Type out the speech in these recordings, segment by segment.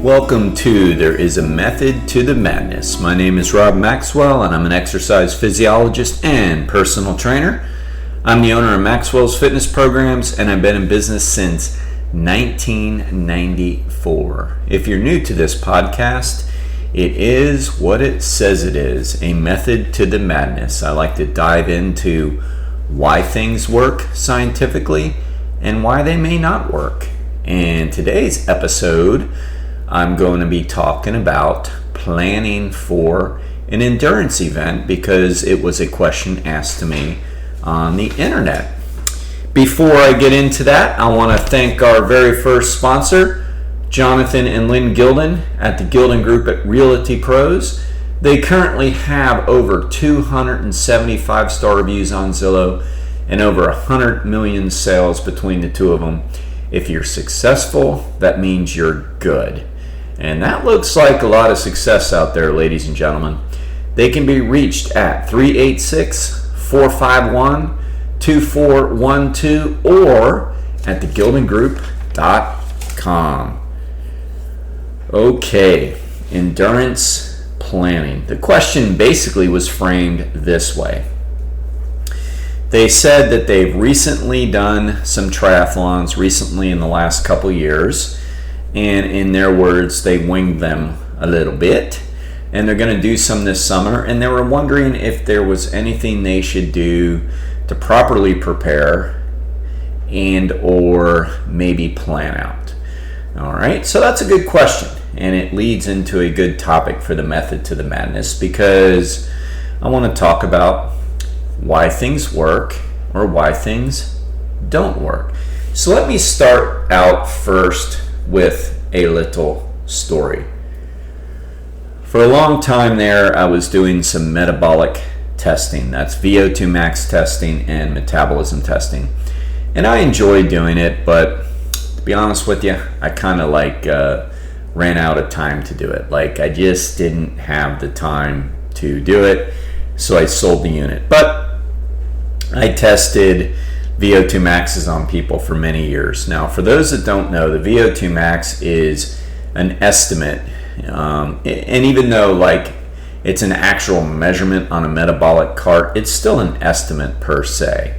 Welcome to There is a Method to the Madness. My name is Rob Maxwell and I'm an exercise physiologist and personal trainer. I'm the owner of Maxwell's Fitness Programs and I've been in business since 1994. If you're new to this podcast, it is what it says it is, a method to the madness. I like to dive into why things work scientifically and why they may not work. And today's episode, I'm going to be talking about planning for an endurance event because it was a question asked to me on the internet. Before I get into that, I want to thank our very first sponsor, Jonathan and Lynn Gildon at the Gildon Group at Realty Pros. They currently have over 275 star reviews on Zillow and over 100 million sales between the two of them. If you're successful, that means you're good. And that looks like a lot of success out there, ladies and gentlemen. They can be reached at 386-451-2412 or at thegildongroup.com. Okay, endurance planning. The question basically was framed this way. They said that they've recently done some triathlons recently in the last couple years. And in their words, they winged them a little bit. And they're going to do some this summer. And they were wondering if there was anything they should do to properly prepare and or maybe plan out. All right, so that's a good question. And it leads into a good topic for the method to the madness because I want to talk about why things work or why things don't work. So let me start out first with a little story. For a long time there, I was doing some metabolic testing. That's VO2 max testing and metabolism testing. And I enjoyed doing it, but to be honest with you, I kind of ran out of time to do it. I just didn't have the time to do it, so I sold the unit. But I tested VO2 maxes on people for many years. Now, for those that don't know, the VO2 max is an estimate. And even though it's an actual measurement on a metabolic cart, it's still an estimate per se.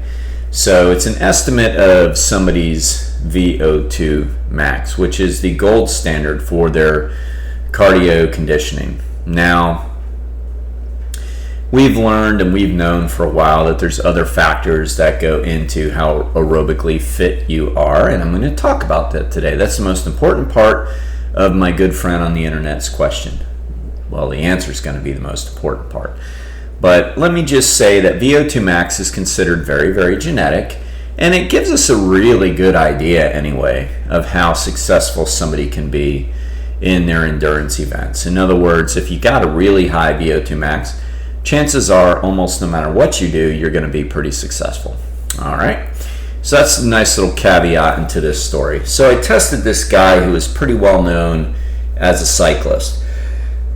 So it's an estimate of somebody's VO2 max, which is the gold standard for their cardio conditioning. Now, we've learned and we've known for a while that there's other factors that go into how aerobically fit you are, and I'm going to talk about that today. That's the most important part of my good friend on the internet's question. Well, the answer is going to be the most important part. But let me just say that VO2 max is considered very, very genetic, and it gives us a really good idea anyway of how successful somebody can be in their endurance events. In other words, if you got a really high VO2 max, chances are almost no matter what you do, you're going to be pretty successful. All right. So that's a nice little caveat into this story. So I tested this guy who was pretty well known as a cyclist.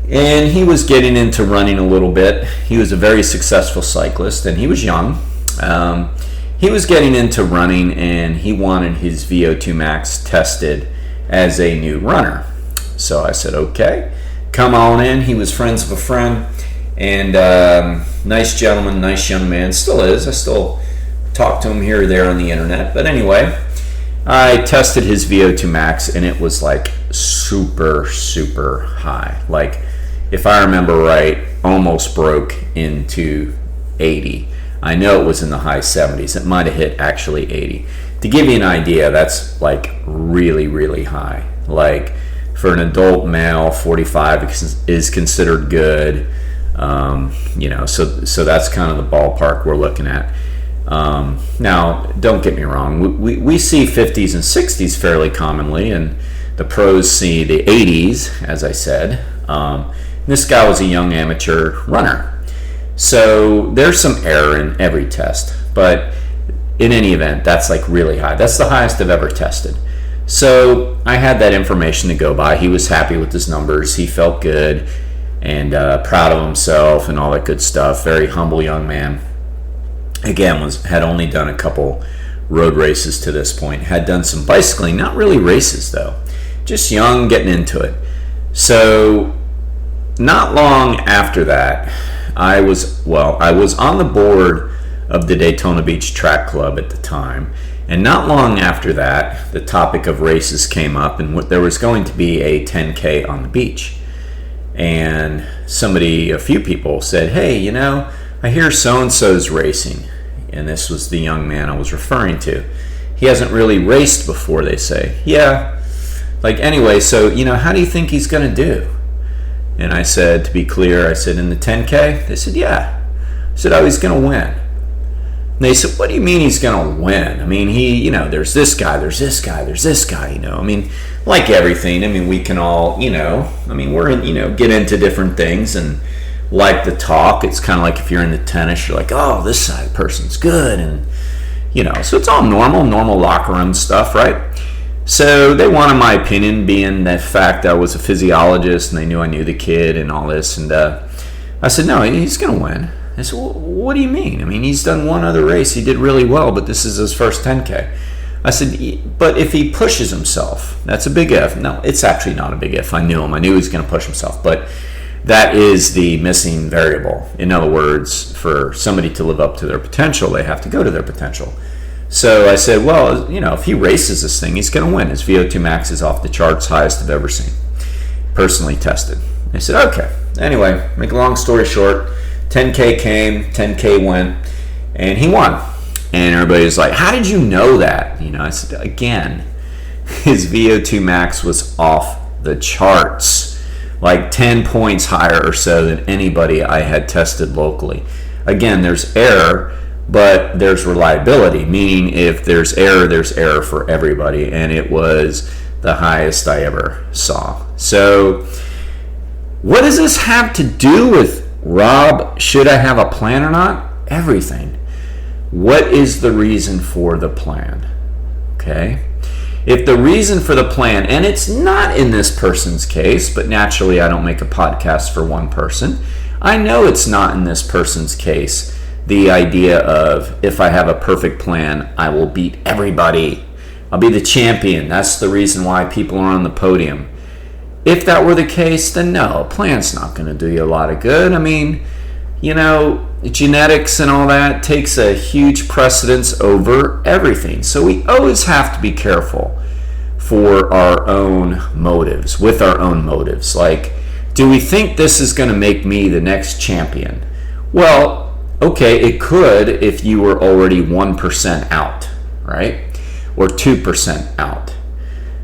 And he was getting into running a little bit. He was a very successful cyclist and he was young. He was getting into running and he wanted his VO2 max tested as a new runner. So I said, okay, come on in. He was friends of a friend. And nice gentleman, nice young man, still is. I still talk to him here or there on the internet. But anyway, I tested his VO2 max and it was super, super high. If I remember right, almost broke into 80. I know it was in the high 70s. It might have hit actually 80. To give you an idea, that's really, really high. For an adult male, 45 is considered good. So that's kind of the ballpark we're looking at. Now, don't get me wrong. We see 50s and 60s fairly commonly, and the pros see the 80s, as I said. This guy was a young amateur runner. So there's some error in every test, but in any event, that's really high. That's the highest I've ever tested. So I had that information to go by. He was happy with his numbers. He felt good and proud of himself and all that good stuff. Very humble young man. Again, had only done a couple road races to this point. Had done some bicycling, not really races though. Just young, getting into it. So not long after that, I was on the board of the Daytona Beach Track Club at the time. And not long after that, the topic of races came up, and there was going to be a 10K on the beach. And a few people said, hey, I hear so-and-so's racing. And this was the young man I was referring to. He hasn't really raced before, they say. Yeah. Anyway, so, how do you think he's going to do? And I said, to be clear, in the 10K? They said, yeah. I said, oh, he's going to win. And they said, what do you mean he's going to win? I mean, there's this guy, there's this guy, there's this guy, I mean, like everything, we can all, we're get into different things and like the talk. It's kind of like if you're in the tennis, you're like, oh, this side person's good. And, so it's all normal locker room stuff, right? So they wanted my opinion, being the fact I was a physiologist and they knew I knew the kid and all this. And I said, no, he's going to win. I said, well, what do you mean? I mean, he's done one other race. He did really well, but this is his first 10K. I said, but if he pushes himself, that's a big if. No, it's actually not a big if. I knew him. I knew he was going to push himself. But that is the missing variable. In other words, for somebody to live up to their potential, they have to go to their potential. So I said, well, if he races this thing, he's going to win. His VO2 max is off the charts, highest I've ever seen. Personally tested. I said, okay. Anyway, make a long story short, 10K came, 10K went, and he won. And everybody was like, how did you know that? I said, again, his VO2 max was off the charts, like 10 points higher or so than anybody I had tested locally. Again, there's error, but there's reliability, meaning if there's error for everybody, and it was the highest I ever saw. So what does this have to do with, Rob, should I have a plan or not? Everything. What is the reason for the plan? Okay? If the reason for the plan, and it's not in this person's case, but naturally I don't make a podcast for one person. I know it's not in this person's case, the idea of, if I have a perfect plan, I will beat everybody. I'll be the champion. That's the reason why people are on the podium. If that were the case, then no, a plan's not going to do you a lot of good. I mean, genetics and all that takes a huge precedence over everything. So we always have to be careful for our own motives, with our own motives. Like, do we think this is going to make me the next champion? Well, okay, it could if you were already 1% out, right? Or 2% out.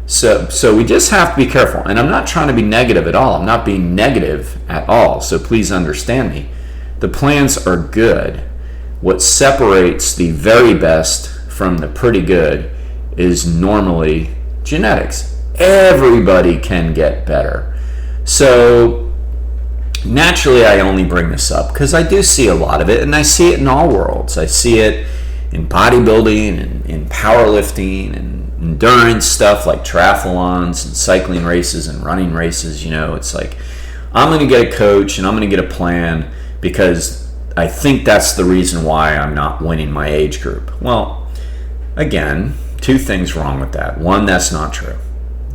So we just have to be careful. And I'm not trying to be negative at all. I'm not being negative at all. So please understand me. The plans are good. What separates the very best from the pretty good is normally genetics. Everybody can get better. So naturally I only bring this up because I do see a lot of it, and I see it in all worlds. I see it in bodybuilding and in powerlifting and endurance stuff like triathlons and cycling races and running races. It's like, I'm going to get a coach and I'm going to get a plan because I think that's the reason why I'm not winning my age group. Well, again, two things wrong with that. One, that's not true.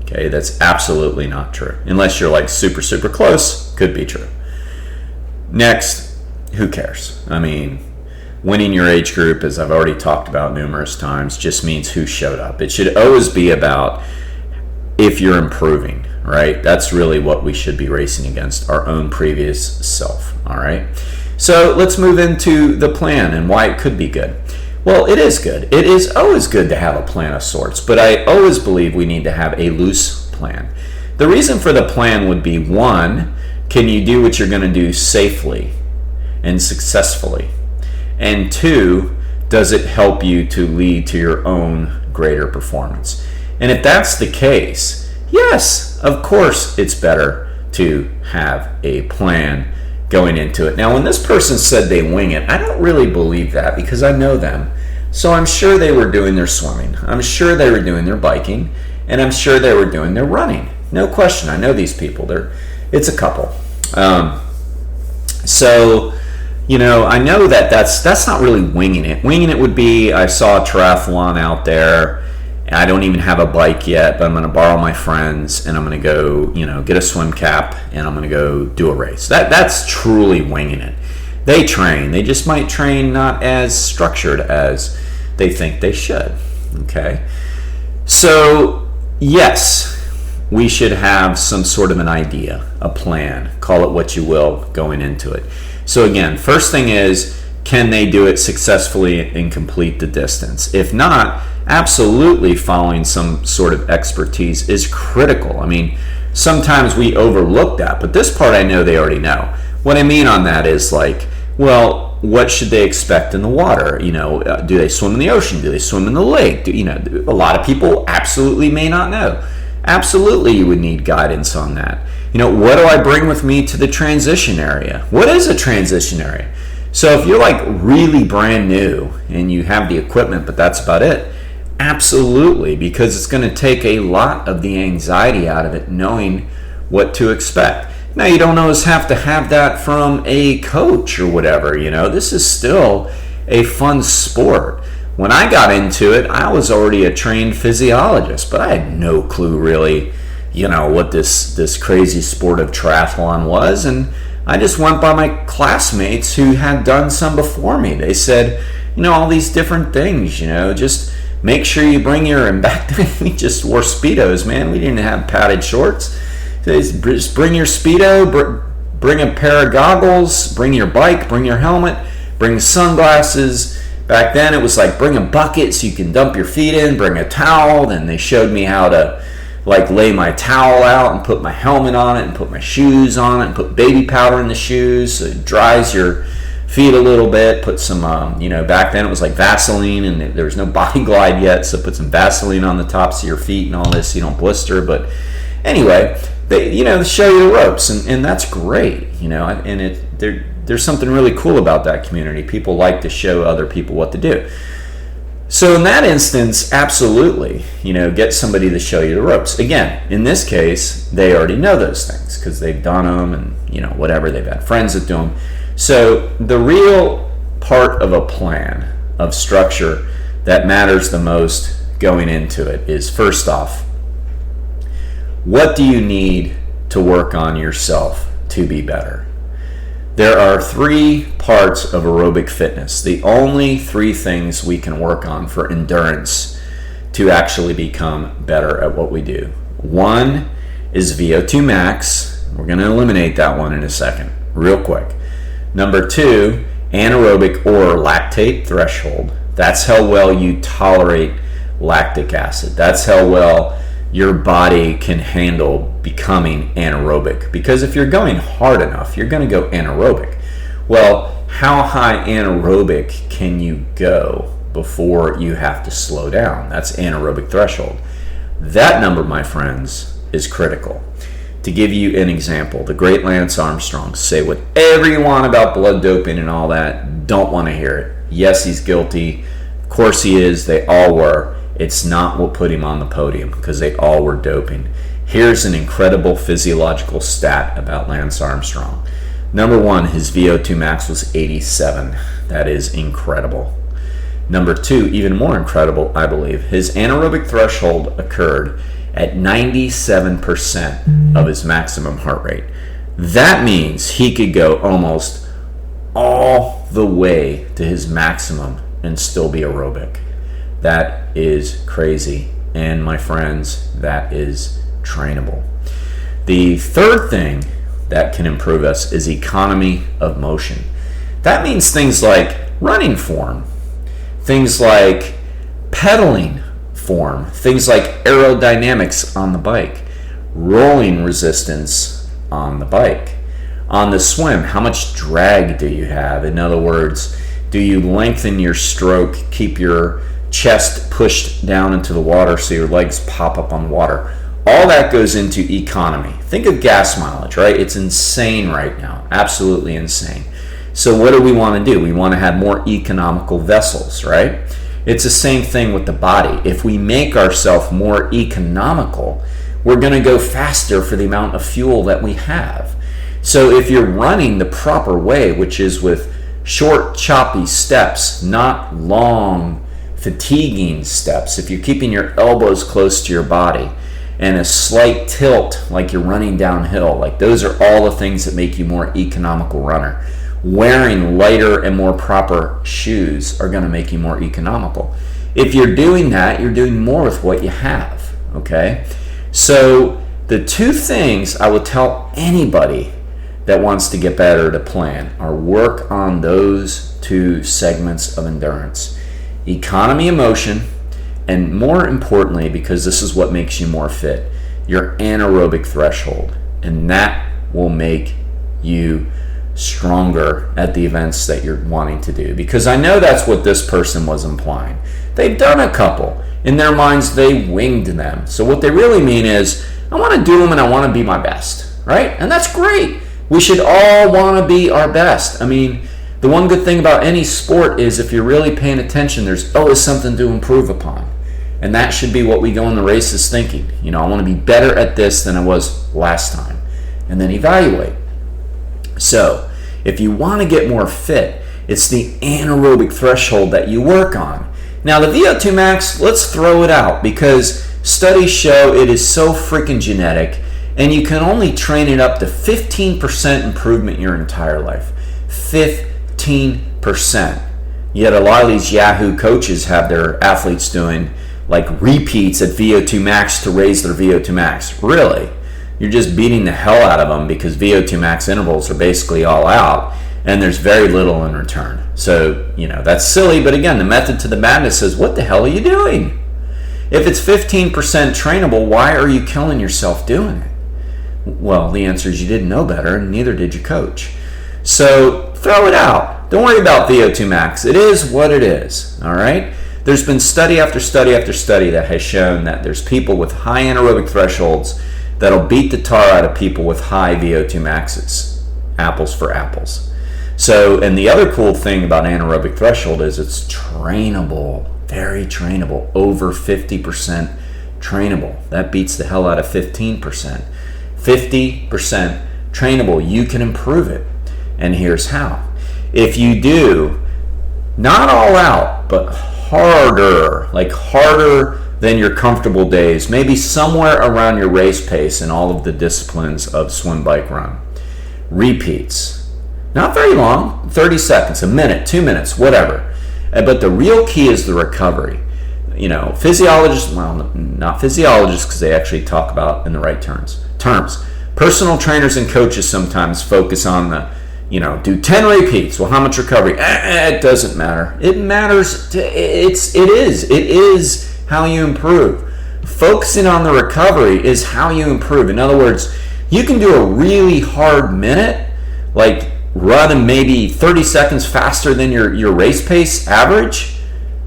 Okay, that's absolutely not true. Unless you're like super, super close, could be true. Next, who cares? I mean, winning your age group, as I've already talked about numerous times, just means who showed up. It should always be about if you're improving, right? That's really what we should be racing against, our own previous self, all right? So let's move into the plan and why it could be good. Well, it is good. It is always good to have a plan of sorts, but I always believe we need to have a loose plan. The reason for the plan would be, one, can you do what you're going to do safely and successfully? And two, does it help you to lead to your own greater performance? And if that's the case, yes, of course it's better to have a plan going into it. Now, when this person said they wing it, I don't really believe that because I know them. So I'm sure they were doing their swimming. I'm sure they were doing their biking. And I'm sure they were doing their running. No question. I know these people. It's a couple. So, I know that's not really winging it. Winging it would be, I saw a triathlon out there I don't even have a bike yet, but I'm going to borrow my friends and I'm going to go, get a swim cap and I'm going to go do a race. That's truly winging it. They train. They just might train not as structured as they think they should. Okay? So, yes, we should have some sort of an idea, a plan, call it what you will, going into it. So again, first thing is, can they do it successfully and complete the distance? If not, absolutely following some sort of expertise is critical. I mean, sometimes we overlook that, but this part I know they already know. What I mean on that is like, well, what should they expect in the water? Do they swim in the ocean? Do they swim in the lake? A lot of people absolutely may not know. Absolutely, you would need guidance on that. What do I bring with me to the transition area? What is a transition area? So if you're like really brand new and you have the equipment, but that's about it, absolutely, because it's going to take a lot of the anxiety out of it, knowing what to expect. Now, you don't always have to have that from a coach or whatever. This is still a fun sport. When I got into it, I was already a trained physiologist, but I had no clue really, what this crazy sport of triathlon was. And I just went by my classmates who had done some before me. They said, all these different things, just make sure you bring and back then we just wore Speedos, man. We didn't have padded shorts. Just bring your Speedo, bring a pair of goggles, bring your bike, bring your helmet, bring sunglasses. Back then it was like bring a bucket so you can dump your feet in, bring a towel. Then they showed me how to lay my towel out and put my helmet on it and put my shoes on it and put baby powder in the shoes so it dries your feet a little bit. Put some, back then it was like Vaseline and there was no Body Glide yet, so put some Vaseline on the tops of your feet and all this so you don't blister. But anyway, they show you the ropes and that's great, and there's something really cool about that community. People like to show other people what to do. So in that instance, absolutely, get somebody to show you the ropes. Again, in this case, they already know those things because they've done them and, whatever, they've had friends that do them. So the real part of a plan of structure that matters the most going into it is, first off, what do you need to work on yourself to be better? There are 3 parts of aerobic fitness, the only 3 things we can work on for endurance to actually become better at what we do. 1 is VO2 max. We're going to eliminate that one in a second, real quick. Number 2, anaerobic or lactate threshold. That's how well you tolerate lactic acid. That's how well your body can handle becoming anaerobic. Because if you're going hard enough, you're going to go anaerobic. Well, how high anaerobic can you go before you have to slow down? That's anaerobic threshold. That number, my friends, is critical. To give you an example, the great Lance Armstrong, say whatever you want about blood doping and all that, don't want to hear it. Yes, he's guilty. Of course he is. They all were. It's not what put him on the podium because they all were doping. Here's an incredible physiological stat about Lance Armstrong. Number 1, his VO2 max was 87. That is incredible. Number 2, even more incredible, I believe, his anaerobic threshold occurred at 97% of his maximum heart rate. That means he could go almost all the way to his maximum and still be aerobic. That is crazy. And my friends, that is trainable. The third thing that can improve us is economy of motion. That means things like running form, things like pedaling form, things like aerodynamics on the bike, rolling resistance on the bike. On the swim, how much drag do you have? In other words, do you lengthen your stroke, keep your chest pushed down into the water so your legs pop up on water? All that goes into economy. Think of gas mileage, right? It's insane right now, absolutely insane. So what do we want to do? We want to have more economical vessels, right? It's the same thing with the body. If we make ourselves more economical, we're going to go faster for the amount of fuel that we have. So if you're running the proper way, which is with short, choppy steps, not long, fatiguing steps, if you're keeping your elbows close to your body, and a slight tilt like you're running downhill, like those are all the things that make you more economical runner. Wearing lighter and more proper shoes are going to make you more economical. If you're doing that, you're doing more with what you have, okay? So the two things I would tell anybody that wants to get better to plan are work on those two segments of endurance: economy and motion, and more importantly, because this is what makes you more fit, your anaerobic threshold. And that will make you stronger at the events that you're wanting to do. Because I know that's what this person was implying. They've done a couple. In their minds, they winged them. So what they really mean is, I want to do them and I want to be my best, right? And that's great. We should all want to be our best. I mean, the one good thing about any sport is if you're really paying attention, there's always something to improve upon. And that should be what we go in the races thinking. You know, I want to be better at this than I was last time. And then evaluate. So, if you want to get more fit, it's the anaerobic threshold that you work on. Now, the VO2 max, let's throw it out because studies show it is so freaking genetic, and you can only train it up to 15% improvement your entire life. 15%. Yet a lot of these Yahoo coaches have their athletes doing like repeats at VO2 max to raise their VO2 max. Really? You're just beating the hell out of them because VO2 max intervals are basically all out and there's very little in return. So, you know, that's silly, but again, the method to the madness says, what the hell are you doing? If it's 15% trainable, why are you killing yourself doing it? Well, the answer is you didn't know better and neither did your coach. So throw it out. Don't worry about VO2 max. It is what it is, all right? There's been study after study after study that has shown that there's people with high anaerobic thresholds that'll beat the tar out of people with high VO2 maxes. Apples for apples. So, and the other cool thing about anaerobic threshold is it's trainable, very trainable, over 50% trainable. That beats the hell out of 15%. 50% trainable, you can improve it. And here's how. If you do, not all out, but harder, like harder than your comfortable days, maybe somewhere around your race pace in all of the disciplines of swim, bike, run. Repeats. Not very long, 30 seconds, a minute, 2 minutes, whatever. But the real key is the recovery. You know, physiologists, well, not physiologists because they actually talk about in the right terms. Personal trainers and coaches sometimes focus on the, you know, do 10 repeats. Well, how much recovery? It doesn't matter. It matters. It is how you improve. Focusing on the recovery is how you improve. In other words, you can do a really hard minute, like run maybe 30 seconds faster than your race pace average,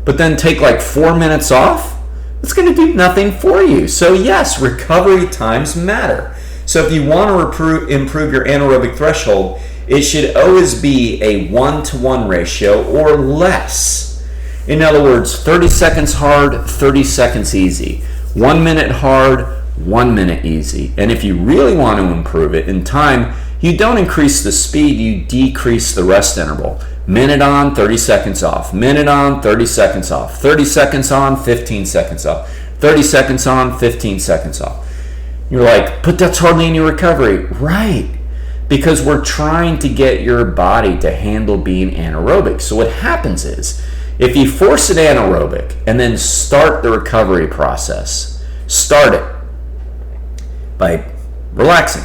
but then take like 4 minutes off. It's going to do nothing for you. So yes, recovery times matter. So if you want to improve your anaerobic threshold, it should always be a 1-to-1 ratio or less. In other words, 30 seconds hard, 30 seconds easy. 1 minute hard, 1 minute easy. And if you really want to improve it in time, you don't increase the speed, you decrease the rest interval. Minute on, 30 seconds off. Minute on, 30 seconds off. 30 seconds on, 15 seconds off. 30 seconds on, 15 seconds off. You're like, but that's hardly any recovery. Right. Because we're trying to get your body to handle being anaerobic. So what happens is, if you force it anaerobic and then start the recovery process, start it by relaxing.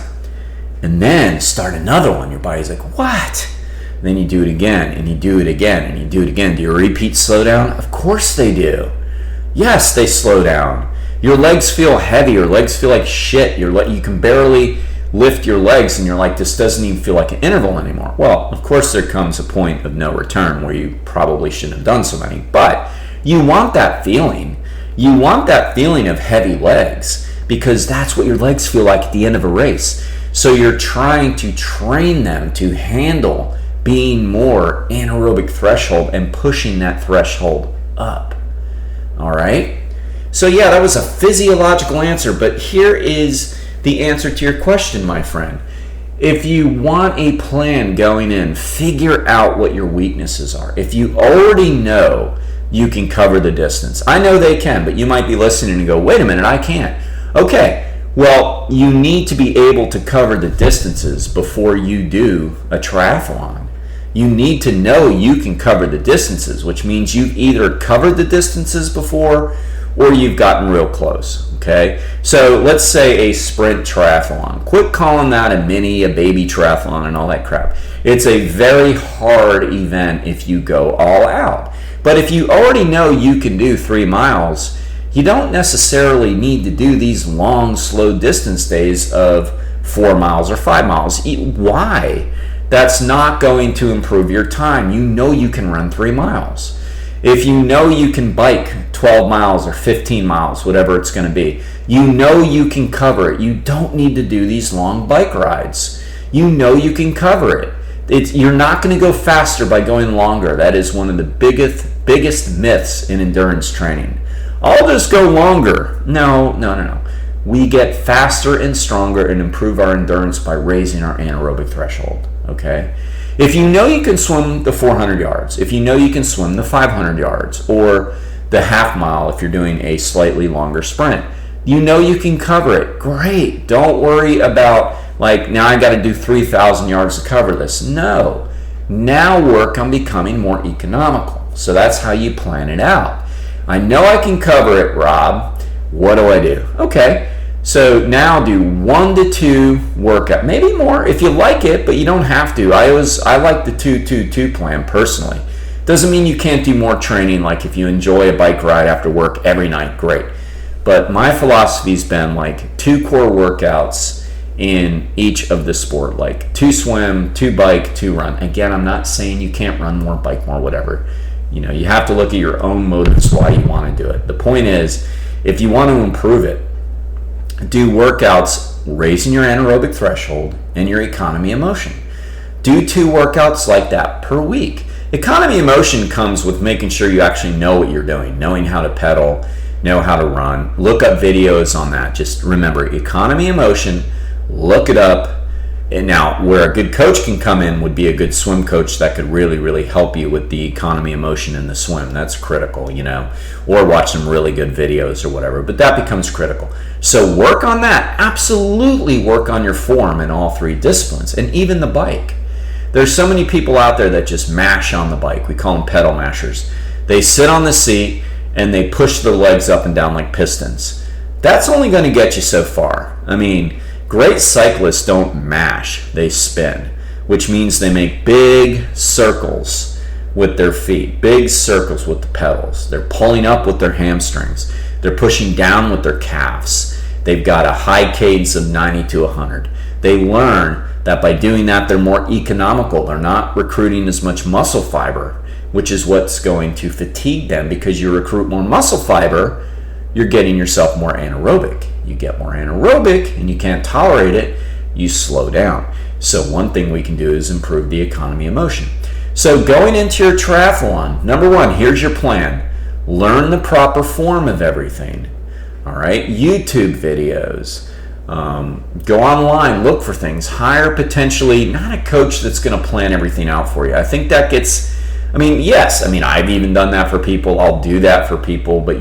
And then start another one. Your body's like, what? And then you do it again, and you do it again, and you do it again. Do your repeats slow down? Of course they do. Yes, they slow down. Your legs feel heavy. Your legs feel like shit. You can barely lift your legs, and you're like, this doesn't even feel like an interval anymore. Well, of course there comes a point of no return where you probably shouldn't have done so many. But you want that feeling. You want that feeling of heavy legs because that's what your legs feel like at the end of a race. So you're trying to train them to handle being more anaerobic threshold and pushing that threshold up. All right? So yeah, that was a physiological answer, but here is the answer to your question, my friend. If you want a plan going in, figure out what your weaknesses are. If you already know you can cover the distance. I know they can, but you might be listening and go, wait a minute, I can't. Okay, well, you need to be able to cover the distances before you do a triathlon. You need to know you can cover the distances, which means you've either covered the distances before or you've gotten real close, okay? So let's say a sprint triathlon. Quit calling that a mini, a baby triathlon and all that crap. It's a very hard event if you go all out. But if you already know you can do 3 miles, you don't necessarily need to do these long, slow distance days of 4 miles or 5 miles. Why? That's not going to improve your time. You know you can run 3 miles. If you know you can bike 12 miles or 15 miles, whatever it's going to be, you know you can cover it. You don't need to do these long bike rides. You know you can cover it. You're not going to go faster by going longer. That is one of the biggest myths in endurance training. I'll just go longer. No. We get faster and stronger and improve our endurance by raising our anaerobic threshold. Okay? If you know you can swim the 400 yards, if you know you can swim the 500 yards, or the half mile if you're doing a slightly longer sprint, you know you can cover it. Great. Don't worry about, like, now I got to do 3,000 yards to cover this. No. Now work on becoming more economical. So that's how you plan it out. I know I can cover it, Rob. What do I do? Okay. So now do 1 to 2 workout, maybe more if you like it, but you don't have to. I like the 2-2-2 plan personally. Doesn't mean you can't do more training, like if you enjoy a bike ride after work every night, great. But my philosophy's been like 2 core workouts in each of the sport, like 2 swim, 2 bike, 2 run. Again, I'm not saying you can't run more, bike more, whatever. You know, you have to look at your own motives why you want to do it. The point is, if you want to improve it, do workouts raising your anaerobic threshold and your economy of motion. Do 2 workouts like that per week. Economy of motion comes with making sure you actually know what you're doing, knowing how to pedal, know how to run. Look up videos on that. Just remember, economy of motion, look it up. And now, where a good coach can come in would be a good swim coach that could really, really help you with the economy of motion in the swim. That's critical, you know, or watch some really good videos or whatever, but that becomes critical. So work on that. Absolutely work on your form in all 3 disciplines, and even the bike. There's so many people out there that just mash on the bike. We call them pedal mashers. They sit on the seat and they push their legs up and down like pistons. That's only going to get you so far. I mean, great cyclists don't mash, they spin, which means they make big circles with their feet, big circles with the pedals. They're pulling up with their hamstrings. They're pushing down with their calves. They've got a high cadence of 90 to 100. They learn that by doing that, they're more economical. They're not recruiting as much muscle fiber, which is what's going to fatigue them. Because you recruit more muscle fiber, you're getting yourself more anaerobic. You get more anaerobic and you can't tolerate it, you slow down. So one thing we can do is improve the economy of motion. So going into your triathlon, number 1, here's your plan. Learn the proper form of everything. All right, YouTube videos. Go online, look for things. Hire potentially not a coach that's going to plan everything out for you. I think that gets, yes, I've even done that for people. I'll do that for people, but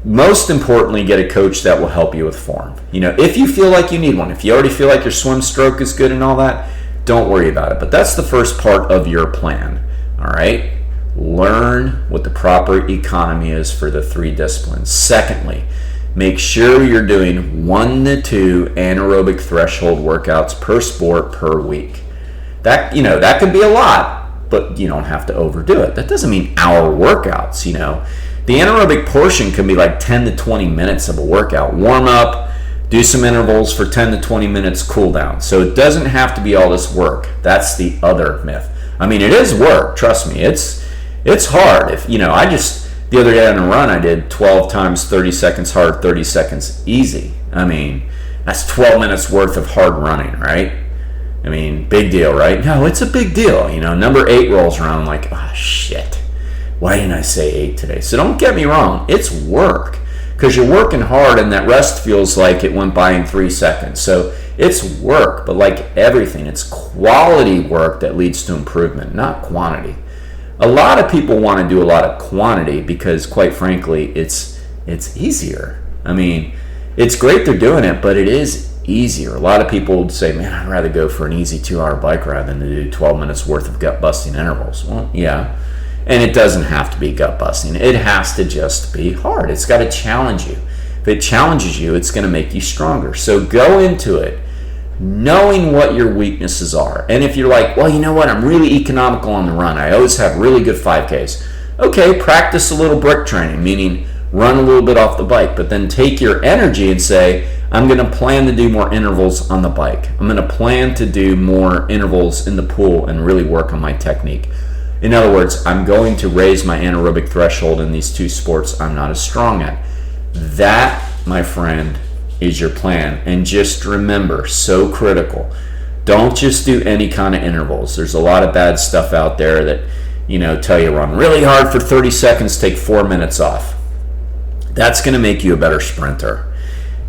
most importantly, get a coach that will help you with form. If you feel like you need one, if you already feel like your swim stroke is good and all that, don't worry about it. But that's the first part of your plan. All right? Learn what the proper economy is for the 3 disciplines. Secondly, make sure you're doing 1 to 2 anaerobic threshold workouts per sport per week. That could be a lot, but you don't have to overdo it. That doesn't mean hour workouts, The anaerobic portion can be like 10 to 20 minutes of a workout. Warm up, do some intervals for 10 to 20 minutes, cool down. So it doesn't have to be all this work. That's the other myth. It is work, trust me. It's hard. The other day on a run, I did 12 times 30 seconds hard, 30 seconds easy. That's 12 minutes worth of hard running, right? Big deal, right? No, it's a big deal. Number 8 rolls around, I'm like, oh, shit. Why didn't I say 8 today? So don't get me wrong. It's work because you're working hard and that rest feels like it went by in 3 seconds. So it's work, but like everything, it's quality work that leads to improvement, not quantity. A lot of people want to do a lot of quantity because, quite frankly, it's easier. I mean, it's great they're doing it, but it is easier. A lot of people would say, man, I'd rather go for an easy 2-hour bike ride than to do 12 minutes worth of gut-busting intervals. Well, yeah. And it doesn't have to be gut-busting. It has to just be hard. It's got to challenge you. If it challenges you, it's going to make you stronger. So go into it knowing what your weaknesses are. And if you're like, well, you know what, I'm really economical on the run. I always have really good 5Ks. Okay, practice a little brick training, meaning run a little bit off the bike, but then take your energy and say, I'm going to plan to do more intervals on the bike. I'm going to plan to do more intervals in the pool and really work on my technique. In other words, I'm going to raise my anaerobic threshold in these two sports I'm not as strong at. That, my friend, is your plan. And just remember, so critical, don't just do any kind of intervals. There's a lot of bad stuff out there that, tell you run really hard for 30 seconds, take 4 minutes off. That's going to make you a better sprinter.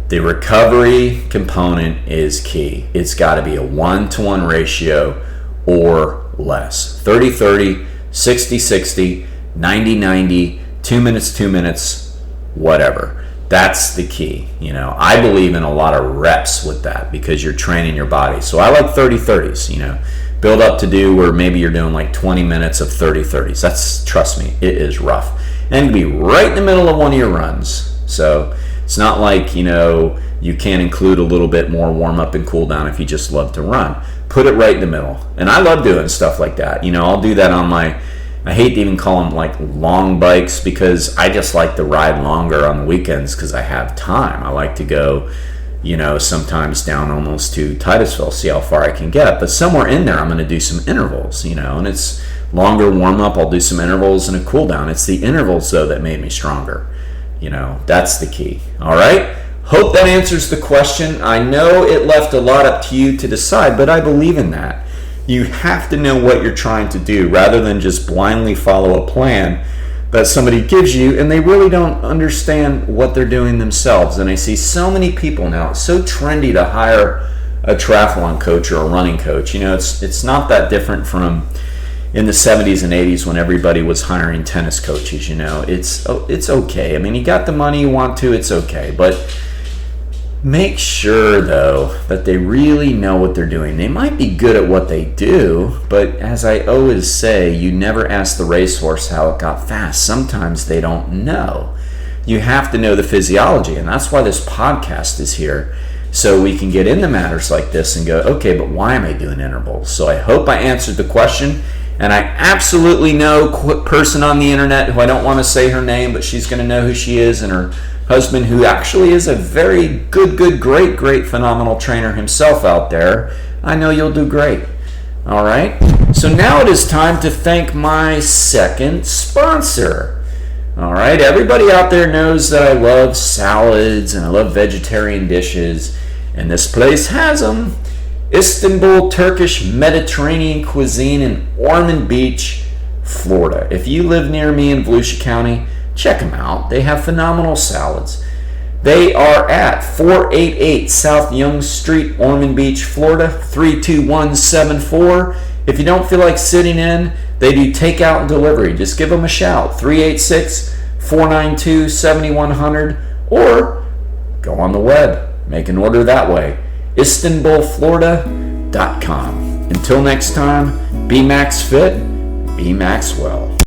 The recovery component is key. It's got to be a 1-to-1 ratio or less. 30-30, 60-60, 90-90, 2 minutes, 2 minutes, whatever. That's the key. I believe in a lot of reps with that because you're training your body. So I like 30-30s, build up to do where maybe you're doing like 20 minutes of 30-30s. That's, trust me, it is rough. And be right in the middle of one of your runs. So it's not like, you can't include a little bit more warm up and cool down if you just love to run. Put it right in the middle. And I love doing stuff like that. I'll do that on I hate to even call them like long bikes because I just like to ride longer on the weekends because I have time. I like to go, sometimes down almost to Titusville, see how far I can get. But somewhere in there, I'm going to do some intervals, and it's longer warm up. I'll do some intervals and a cool down. It's the intervals, though, that made me stronger. That's the key. All right. Hope that answers the question. I know it left a lot up to you to decide, but I believe in that. You have to know what you're trying to do rather than just blindly follow a plan that somebody gives you and they really don't understand what they're doing themselves. And I see so many people now, it's so trendy to hire a triathlon coach or a running coach. It's not that different from in the 70s and 80s when everybody was hiring tennis coaches. It's okay. I mean, you got the money you want to, it's okay. But make sure, though, that they really know what they're doing. They might be good at what they do, but as I always say, you never ask the racehorse how it got fast. Sometimes they don't know. You have to know the physiology, and that's why this podcast is here, so we can get into matters like this and go, okay, but why am I doing intervals? So I hope I answered the question, and I absolutely know a person on the internet who I don't want to say her name, but she's going to know who she is, and her husband, who actually is a very great, phenomenal trainer himself out there. I know you'll do great. All right. So now it is time to thank my second sponsor. All right. Everybody out there knows that I love salads and I love vegetarian dishes, and this place has them. Istanbul Turkish Mediterranean cuisine in Ormond Beach, Florida. If you live near me in Volusia County, check them out. They have phenomenal salads. They are at 488 South Young Street, Ormond Beach, Florida, 32174. If you don't feel like sitting in, they do takeout and delivery. Just give them a shout, 386-492-7100, or go on the web. Make an order that way. IstanbulFlorida.com. Until next time, be Max Fit, be Max Well.